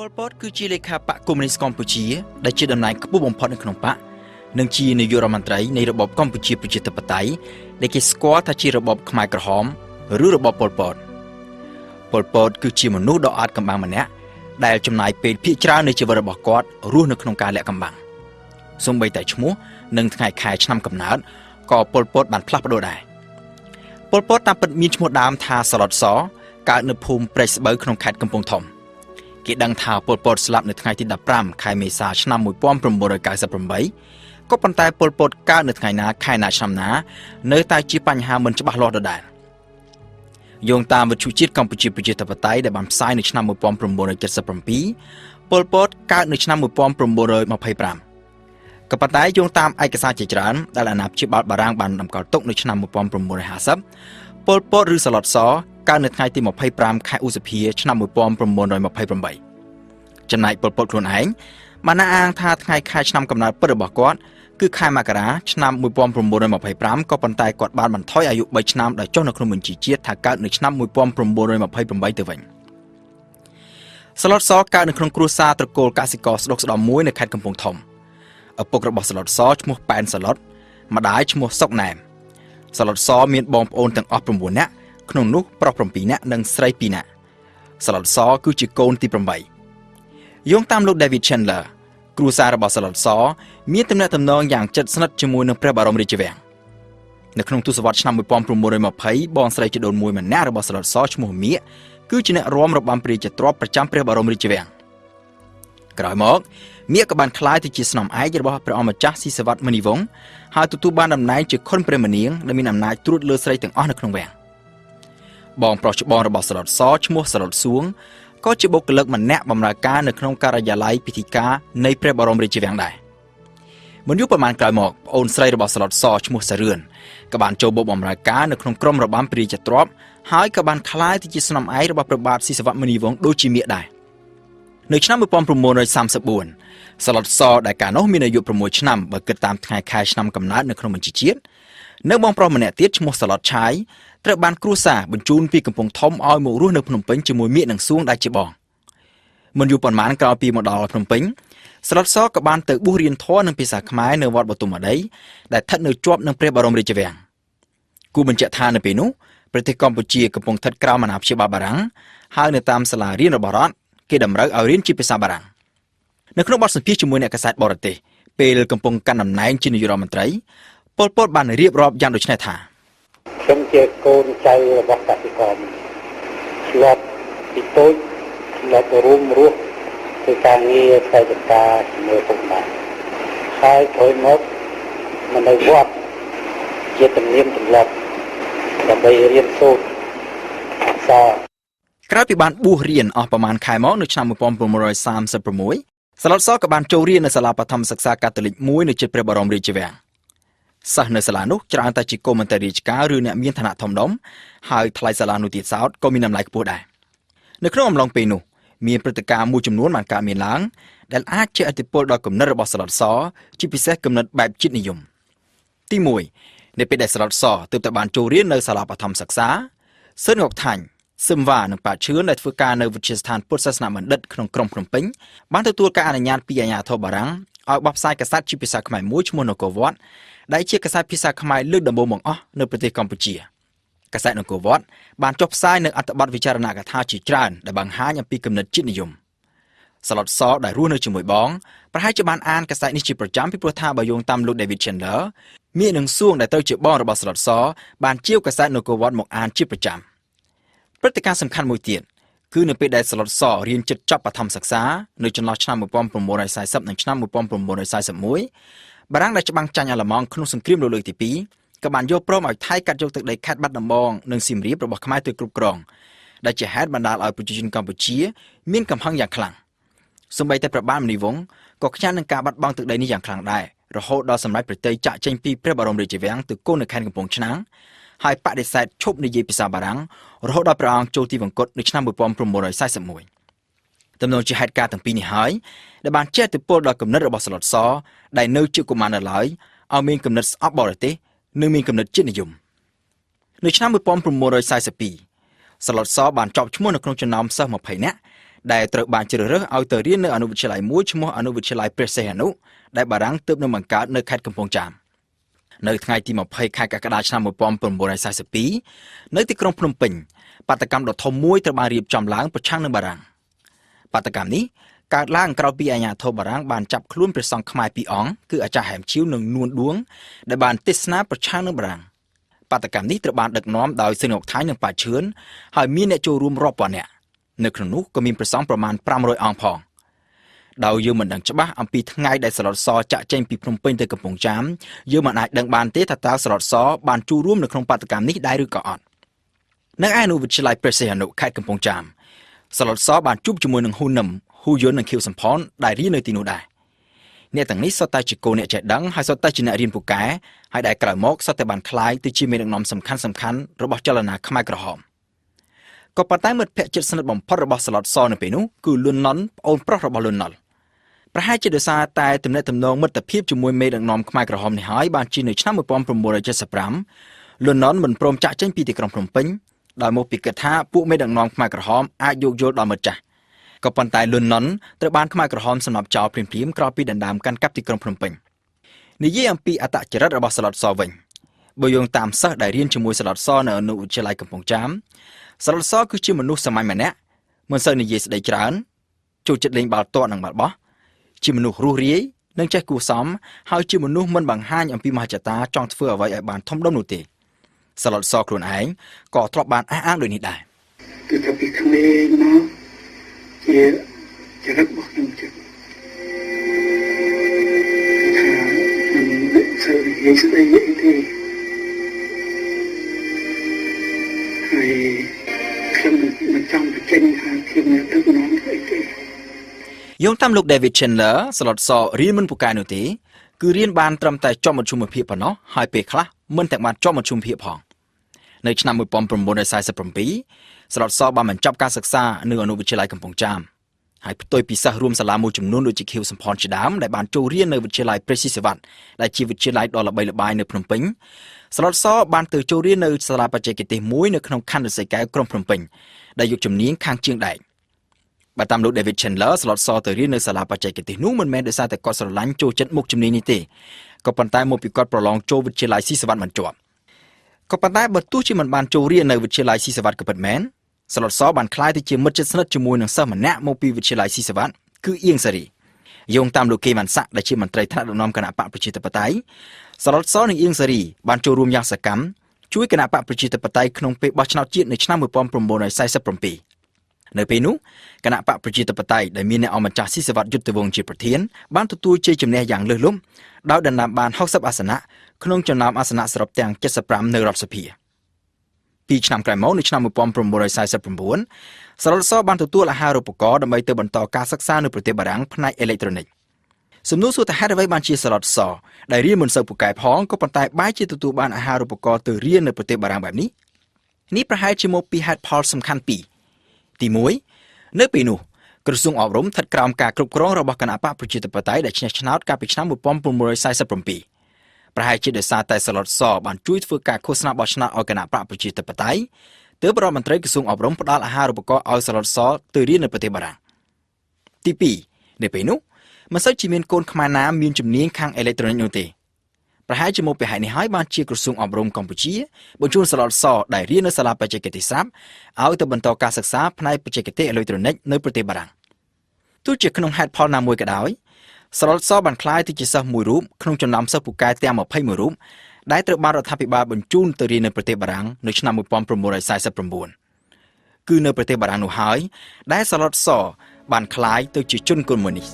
Pol Pot គឺជាលេខាបកកុម្មុយនីសកម្ពុជាដែលជាតំណែងខ្ពស់បំផុតនៅក្នុងបកនិងជានាយករដ្ឋមន្ត្រីនៃរបបកម្ពុជាប្រជាធិបតេយ្យដែលគេស្គាល់ថាជារបបខ្មែរក្រហមឬរបប Pol Pot គឺជាមនុស្សដ៏អាតកំបាំងម្នាក់ដែលចំណាយពេលភាគច្រើននៃជីវិតរបស់គាត់រស់នៅក្នុងការលាក់កំបាំងសូម្បីតែឈ្មោះនិងថ្ងៃខែឆ្នាំកំណើតក៏ Pol Pot បានផ្លាស់ប្ដូរដែរ Pol Pot តាមពិតមានឈ្មោះដើមថាសឡុតសកើតនៅភូមិព្រែកស្បូវក្នុងខេត្តកំពង់ធំគេដឹងថា Pol Pot ស្លាប់នៅថ្ងៃទី15ខែមេសាឆ្នាំ1998ក៏ប៉ុន្តែ Pol Pot កើតនៅថ្ងៃណាខែណាឆ្នាំណានៅតែជាបញ្ហាមិនច្បាស់លាស់ដដែលយោងតាមវិទ្យុជាតិកម្ពុជាប្រជាធិបតេយ្យដែលបានផ្សាយនៅឆ្នាំ1977 Pol Pot កើតនៅឆ្នាំ1925ក៏ប៉ុន្តែយោងតាមឯកសារជាច្រើនដែលអាណាព្យាបាលបារាំងបានតម្កល់ទុកនៅឆ្នាំ1950 Pol Pot ឬសឡុតសកើតនៅថ្ងៃទី25ខែឧសភាឆ្នាំ1928ចំណែក Pol Pot ខ្លួនឯងបានអាងថាថ្ងៃខែឆ្នាំកំណើតពិតរបស់គាត់គឺខែមករាឆ្នាំ1925ក៏ប៉ុន្តែគាត់បានបន្ថយអាយុ3ឆ្នាំដោយចុះនៅក្នុងបញ្ជីជាតិថាកើតនៅឆ្នាំ1928ទៅវិញសឡុតសកើតនៅក្នុងគ្រួសារត្រកូលកសិករស្ដុកស្ដំមួយនៅខេត្តកំពង់ធំឪពុករបស់សឡុតសឈ្មោះប៉ែនសឡុតម្ដាយឈ្មោះសុកណែមសឡុតសមានបងប្អូនទាំងអស់9នាក់ក្នុងនោះប្រុស7នាក់និងស្រី2នាក់សឡុតសគឺជាកូនទី8យោងតាមលោក David Chandler គ្រួសាររបស់សឡុតសមានទំនាក់ទំនងយ៉ាងជិតស្និទ្ធជាមួយនឹងព្រះបរមរាជវាំងនៅក្នុងទសវត្សរ៍ឆ្នាំ1920បងស្រីជីដូនមួយម្នាក់របស់សឡុតសឈ្មោះមៀកគឺជាអ្នករាំរបាំព្រះរាជទ្រព្យប្រចាំព្រះបរមរាជវាំងក្រោយមកមៀកក៏បានក្លាយទៅជាស្នំឯករបស់ព្រះអង្គម្ចាស់ស៊ីសវត្តមុនីវង្សហើយទទួលបានតំណែងជាខុនព្រះមនាងដែលមានអំណាចត្រួតលើស្រីទាំងអស់នៅក្នុងវាំងបងប្រុសច្បងរបស់សឡុតសឈ្មោះសឡុតសួងក៏ជាបុគ្គលិកម្នាក់បម្រើការនៅក្នុងការិយាល័យពិធីការនៃព្រះបរមរាជវាំងដែរមិនយូរប៉ុន្មានក្រោយមកប្អូនស្រីរបស់សឡុតសឈ្មោះសារឿនក៏បានចូលបម្រើការនៅក្នុងក្រុមរបាំព្រះរាជទ្រព្យហើយក៏បានក្លាយទៅជាស្នំឯករបស់ព្រះបាទស៊ីសវត្តមុនីវង្សដូចជាមៀកដែរនៅឆ្នាំ1934សឡុតសដែលកាលនោះមានអាយុ6ឆ្នាំបើគិតតាមថ្ងៃខែឆ្នាំកំណើតនៅក្នុងបញ្ជីជាតិនៅបងប្រុសម្នាក់ទៀតឈ្មោះសឡុតឆាយត្រូវបានគ្រួសារបញ្ជូនពីកំពង់ធំឲ្យមករស់នៅភ្នំពេញជាមួយមៀកនិងសួងដែលជាបងមិនយូរប៉ុន្មានក្រោយពីមកដល់ភ្នំពេញសឡុតសក៏បានទៅបួសរៀនធម៌និងភាសាខ្មែរនៅវត្តបទុមវតីដែលស្ថិតនៅជាប់នឹងព្រះបរមរាជវាំងគូបញ្ជាក់ថានៅពេលនោះប្រទេសកម្ពុជាកំពុងស្ថិតក្រោមអាណាព្យាបាលបារាំងហើយនៅតាមសាលារៀនរបស់រដ្ឋគេតម្រូវឲ្យរៀនជាភាសាបារាំងនៅក្នុងបទសម្ភាសន៍ជាមួយអ្នកកាសែតបរទេសពេលកំពុងកាន់តំណែងជានាយករដ្ឋមន្ត្រី Pol Pot បានរៀបរាប់យ៉ាងដូចនេះថាខ្ញុំជាកូនចៅរបស់កសិករឆ្លប់ពីតូចឆ្លប់រួមរស់ធ្វើការងារផ្ទៃចម្ការជាមួយពុកម្ដាយហើយក្រោយមកមកនៅវត្តជាទំនៀមទម្លាប់ដើម្បីរៀនសូត្រអក្សរក្រោយពីបានបួសរៀនអស់ប្រមាណខែមកនៅឆ្នាំ1936សឡុតសក៏បានចូលរៀននៅសាលាបឋមសិក្សាកាតូលិកមួយនៅជិតព្រះបរមរាជវាំងសិស្សនៅសាលានោះច្រើនតែជាកុម្មុយនីសរាជការឬអ្នកមានឋានៈធំដុំហើយថ្លៃសាលានោះទៀតសោតក៏មានតម្លៃខ្ពស់ដែរនៅក្នុងអំឡុងពេលនោះមានព្រឹត្តិការណ៍មួយចំនួនបានកើតមានឡើងដែលអាចជះឥទ្ធិពលដល់គំនិតរបស់សឡុតសជាពិសេសគំនិតបែបជាតិនិយមទី1នៅពេលដែលសឡុតសទើបតែបានចូលរៀននៅសាលាបឋមសិក្សាស៊ិនងកថាញ់សឹមវ៉ានិងប៉ាឈឿនដែលធ្វើការនៅវិទ្យាស្ថានពុទ្ធសាសនាបណ្ឌិតក្នុងក្រុងភ្នំពេញបានទទួលការអនុញ្ញាតពីអាជ្ញាធរបារាំងឲ្យបោះផ្សាយកាសែតជាភាសាខ្មែរមួយឈ្មោះនគរវត្តដែលជាកាសែតភាសាខ្មែរលើកដំបូងបង្អស់នៅប្រទេសកម្ពុជាកាសែតនគរវត្តបានចុះផ្សាយនៅអត្ថបទវិចារណកថាជាច្រើនដែលបង្ហាញអំពីគំនិតជាតិនិយមសឡុតសដែលរស់នៅជាមួយបងប្រហែលជាបានអានកាសែតនេះជាប្រចាំពីព្រោះថាបើយោងតាមលោក David Chandler មៀកនិងសួងដែលត្រូវជាបងរបស់សឡុតសបានជាវកាសែតនគរវត្តមកអានជាប្រចាំព្រឹត្តិការណ៍សំខាន់មួយទៀតគឺនៅពេលដែលសឡុតសរៀនជិតចប់បឋមសិក្សានៅចន្លោះឆ្នាំ1940និងឆ្នាំ1941បារាំងដែលច្បាំងចាញ់អាល្លឺម៉ង់ក្នុងសង្គ្រាមលោកលើកទី2ក៏បានយកព្រមឲ្យថៃកាត់យកទឹកដីខេត្តបាត់ដំបងនិងសៀមរាបរបស់ខ្មែរទៅគ្រប់គ្រងដែលជាហេតុបណ្ដាលឲ្យប្រជាជនកម្ពុជាមានកំហឹងយ៉ាងខ្លាំងសូម្បីតែព្រះបាទមុនីវង្សក៏ខ្ញាល់នឹងការបាត់បង់ទឹកដីនេះយ៉ាងខ្លាំងដែររហូតដល់សម្ដេចព្រះទ័យចាក់ចេញពីព្រះបរមរាជវាំងទៅគង់នៅខេត្តកំពង់ឆ្នាំងហើយបដិសេធឈប់និយាយភាសាបារាំងរហូតដល់ព្រះអង្គចូលទីវង្គតនៅឆ្នាំ1941ទំនងជាហេតុការណ៍ទាំងពីរនេះហើយដែលបានជះឥទ្ធិពលដល់គំនិតរបស់សឡុតសដែលនៅជាកុមារនៅឡើយឲ្យមានគំនិតស្អប់បរទេសនិងមានគំនិតជាតិនិយមនៅឆ្នាំ1942សឡុតសបានជាប់ឈ្មោះនៅក្នុងចំណោមសិស្ស20នាក់ ដែលត្រូវបានជ្រើសរើសឲ្យទៅរៀននៅអនុវិទ្យាល័យមួយឈ្មោះអនុវិទ្យាល័យព្រះសីហនុដែលបារាំងទើបនឹងបង្កើតនៅខេត្តកំពង់ចាមនៅថ្ងៃទី20ខែកក្កដាឆ្នាំ1942នៅទីក្រុងភ្នំពេញបាតកម្មដ៏ធំមួយត្រូវបានរៀបចំឡើងប្រឆាំងនឹងបារាំងបាតកម្មនេះកើតឡើងក្រោយពីអាជ្ញាធរបារាំងបានចាប់ខ្លួនព្រះសង្ឃខ្មែរ2អង្គគឺអាចារ្យហែមឈីវនិងនួនឌួងដែលបានទេសនាប្រឆាំងនឹងបារាំងបាតកម្មនេះត្រូវបានដឹកនាំដោយសឺនអុកថៃនិងប៉ាឈឿនហើយមានអ្នកចូលរួមរាប់ពាន់នាក់នៅក្នុងនោះក៏មានព្រះសង្ឃប្រមាណ500អង្គផងដោយយើងមិនដឹងច្បាស់អំពីថ្ងៃដែលសឡុតសចាក់ចេញពីភ្នំពេញទៅកំពង់ចាមយើងមិនអាចដឹងបានទេថាតើសឡុតសបានចូលរួមនៅក្នុងបាតកម្មនេះដែរឬក៏អត់នៅឯអនុវិទ្យាល័យព្រះសីហនុខេត្តកំពង់ចាមសឡុតសបានជួបជាមួយនឹងហ៊ូនឹមហ៊ូយុននិងខៀវសំផនដែលរៀននៅទីនោះដែរអ្នកទាំងនេះសុទ្ធតែជាកូនអ្នកចេះដឹងហើយសុទ្ធតែជាអ្នករៀនពូកែហើយដែលក្រោយមកសុទ្ធតែបានក្លាយទៅជាមេដឹកនាំសំខាន់របស់ចលនាខ្មែរក្រហមក៏ប៉ុន្តែមិត្តភក្តិជិតស្និទ្ធបំផុតរបស់សឡុតសនៅពេលនោះគឺលួនណុនប្អូនប្រុសរបស់លួនណុលប្រហែលជាដោយសារតែទំនាក់ទំនងមិត្តភាពជាមួយមេដឹកនាំខ្មែរក្រហមនេះហើយបានជានៅឆ្នាំ1975លួនណុនមិនព្រមចាក់ចេញពីទីក្រុងភ្នំពេញដោយមកពីគិតថាពួកមេដឹកនាំខ្មែរក្រហមអាចយកយល់ដល់មិត្តចាស់ក៏ប៉ុន្តែលួនណុនត្រូវបានខ្មែរក្រហមសម្លាប់ចោលភ្លាមៗក្រោយពីដណ្ដើមកាន់កាប់ទីក្រុងភ្នំពេញនិយាយអំពីអត្តចរិតរបស់សឡុតសវិញបើយោងតាមសិស្សដែលរៀនជាមួយសឡុតសនៅអនុវិទ្យាល័យកំពង់ចាមសឡុតសគឺជាមនុស្សសាមញ្ញម្នាក់មិនសូវនិយាយស្ដីច្រើនចូលចិត្តលេងបាល់ទាត់និងបាល់បោះជាមនុស្សរស់រាយនិងចេះគួរសមហើយជាមនុស្សមិនបង្ហាញអំពីមហិច្ឆតាចង់ធ្វើអ្វីឲ្យបានធំដុំនោះទេសឡុតសខ្លួនឯងក៏ធ្លាប់បានអះអាងដូចនេះដែរគឺថាពីក្មេងមកជាចរិតរបស់ខ្ញុំចិត្តថាមិនសូវនិយាយស្ដីអីទេហើយខ្ញុំមិនចង់បញ្ចេញថាខ្ញុំនឹងទៅនាំធ្វើអីទេយោងតាមលោក David Chandler សឡុតសរៀនមិនពូកែនោះទេគឺរៀនបានត្រឹមតែចប់មធ្យមភាពប៉ុណ្ណោះហើយពេលខ្លះមិនទាំងបានចប់មធ្យមភាពផងនៅឆ្នាំ1947សឡុតសបានបញ្ចប់ការសិក្សានៅអនុវិទ្យាល័យកំពង់ចាមហើយផ្ទុយពីសិស្សរួមសាលាមួយចំនួនដូចជាខៀវសំផនជាដើមដែលបានចូលរៀននៅវិទ្យាល័យព្រះស៊ីសុវត្ថិដែលជាវិទ្យាល័យដ៏ល្បីល្បាញនៅភ្នំពេញសឡុតសបានទៅចូលរៀននៅសាលាបច្ចេកទេសមួយនៅក្នុងខណ្ឌរិស័យកែវក្រុងភ្នំពេញដែលយកជំនាញខាងជាងដែកបើតាមលោក David Chandler សឡុតសទៅរៀននៅសាលាបច្ចេកទេសនោះមិនមែនដោយសារតែគាត់ស្រឡាញ់ចូលចិត្តមុខជំនាញនេះទេក៏ប៉ុន្តែមកពីគាត់ប្រឡងចូលវិទ្យាល័យស៊ីសុវត្ថិមិនជាប់ក៏ប៉ុន្តែបើទោះជាមិនបានចូលរៀននៅវិទ្យាល័យស៊ីសុវត្ថិក៏ពិតមែនសឡុតសបានក្លាយទៅជាមិត្តជិតស្និទ្ធជាមួយនឹងសិស្សម្នាក់មកពីវិទ្យាល័យស៊ីសុវត្ថិគឺអៀងសារីយោងតាមលោកកេវ៉ាន់សាក់ដែលជាមន្ត្រីថ្នាក់ដឹកនាំគណៈបកប្រជាធិបតេយ្យសឡុតសនិងអៀងសារីបានចូលរួមយ៉ាងសកម្មជួយគណៈបកប្រជាធិបតេយ្យក្នុងពេលបោះឆ្នោតជាតិនៅឆ្នាំ1947នៅពេលនោះគណៈបកប្រជាធិបតេយ្យដែលមានអ្នកអមចាស់ស៊ីសុវត្ថិយុទ្ធវង្សជាប្រធានបានទទួលជ័យជំនះយ៉ាងលើសលប់ដោយដណ្ដើមបាន60អាសនៈក្នុងចំណោមអាសនៈសរុបទាំង75នៅរដ្ឋសភាពីឆ្នាំក្រោយមកនៅឆ្នាំ1949សឡុតសបានទទួលអាហារូបករណ៍ដើម្បីទៅបន្តការសិក្សានៅប្រទេសបារាំងផ្នែកអេឡិចត្រូនិកសំណួរសួរថាហេតុអ្វីបានជាសឡុតសដែលរៀនមិនសូវពូកែផងក៏ប៉ុន្តែបែរជាទទួលបានអាហារូបករណ៍ទៅរៀននៅប្រទេសបារាំងបែបនេះនេះប្រហែលជាមកពីហេតុផលសំខាន់ពីរទី1នៅពេលនោះក្រសួងអប់រំស្ថិតក្រោមការគ្រប់គ្រងរបស់គណៈបកប្រជាធិបតេយ្យដែលឈ្នះឆ្នោតកាលពីឆ្នាំ1947ប្រហែលជាដោយសារតែសឡុតសបានជួយធ្វើការឃោសនាបោះឆ្នោតឲ្យគណៈបកប្រជាធិបតេយ្យទើបរដ្ឋមន្ត្រីក្រសួងអប់រំផ្ដល់អាហារូបករណ៍ឲ្យសឡុតសទៅរៀននៅប្រទេសបារាំងទី2នៅពេលនោះមិនសូវជាមានកូនខ្មែរណាមានជំនាញខាងអេឡិចត្រូនិកនោះទេប្រហែលជាមកពីហេតុនេះហើយបានជាក្រសួងអប់រំកម្ពុជាបញ្ជូនសឡុតសដែលរៀននៅសាលាបច្ចេកទេសស្រាប់ឲ្យទៅបន្តការសិក្សាផ្នែកបច្ចេកទេសអេឡិចត្រូនិកនៅប្រទេសបារាំងទោះជាក្នុងហេតុផលណាមួយក៏ដោយសឡុតសបានក្លាយទៅជាសិស្សមួយរូបក្នុងចំណោមសិស្សពូកែទាំង21រូបដែលត្រូវបានរដ្ឋាភិបាលបញ្ជូនទៅរៀននៅប្រទេសបារាំងនៅឆ្នាំ1949គឺនៅប្រទេសបារាំងនោះហើយដែលសឡុតសបានក្លាយទៅជាជនកុម្មុយនីស